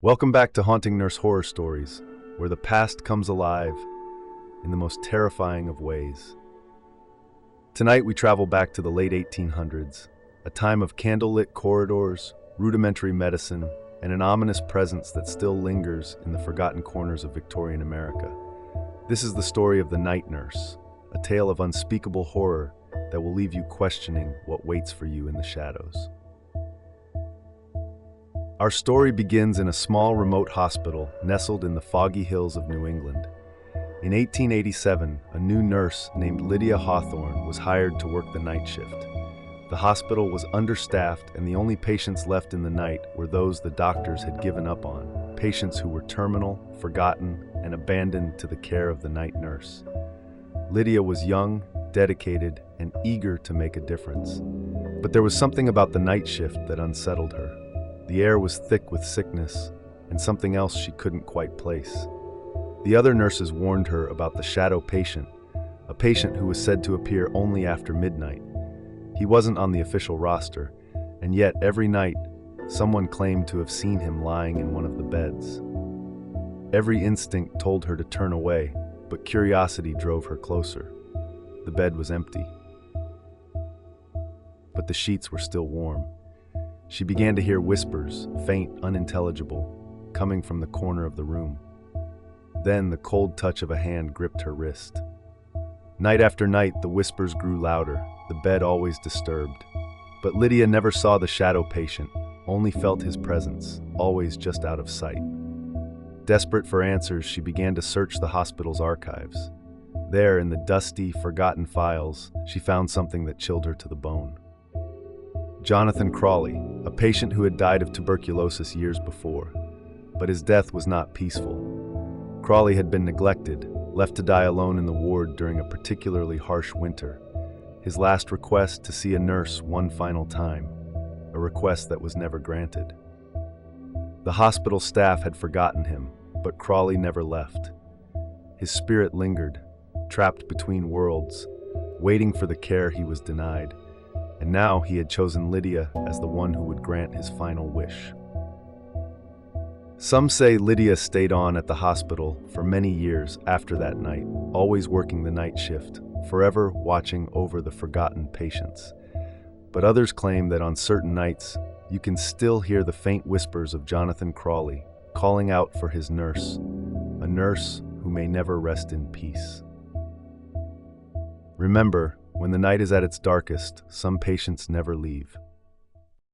Welcome back to Haunting Nurse Horror Stories, where the past comes alive in the most terrifying of ways. Tonight we travel back to the late 1800s, a time of candlelit corridors, rudimentary medicine, and an ominous presence that still lingers in the forgotten corners of Victorian America. This is the story of the night nurse, a tale of unspeakable horror that will leave you questioning what waits for you in the shadows. Our story begins in a small remote hospital nestled in the foggy hills of New England. In 1887, a new nurse named Lydia Hawthorne was hired to work the night shift. The hospital was understaffed, and the only patients left in the night were those the doctors had given up on, patients who were terminal, forgotten, and abandoned to the care of the night nurse. Lydia was young, dedicated, and eager to make a difference. But there was something about the night shift that unsettled her. The air was thick with sickness, and something else she couldn't quite place. The other nurses warned her about the shadow patient, a patient who was said to appear only after midnight. He wasn't on the official roster, and yet every night, someone claimed to have seen him lying in one of the beds. Every instinct told her to turn away, but curiosity drove her closer. The bed was empty, but the sheets were still warm. She began to hear whispers, faint, unintelligible, coming from the corner of the room. Then the cold touch of a hand gripped her wrist. Night after night, the whispers grew louder, the bed always disturbed. But Lydia never saw the shadow patient, only felt his presence, always just out of sight. Desperate for answers, she began to search the hospital's archives. There, in the dusty, forgotten files, she found something that chilled her to the bone. Jonathan Crawley, a patient who had died of tuberculosis years before. But his death was not peaceful. Crawley had been neglected, left to die alone in the ward during a particularly harsh winter. His last request to see a nurse one final time, a request that was never granted. The hospital staff had forgotten him, but Crawley never left. His spirit lingered, trapped between worlds, waiting for the care he was denied. And now he had chosen Lydia as the one who would grant his final wish. Some say Lydia stayed on at the hospital for many years after that night, always working the night shift, forever watching over the forgotten patients. But others claim that on certain nights, you can still hear the faint whispers of Jonathan Crawley calling out for his nurse, a nurse who may never rest in peace. Remember, when the night is at its darkest, some patients never leave.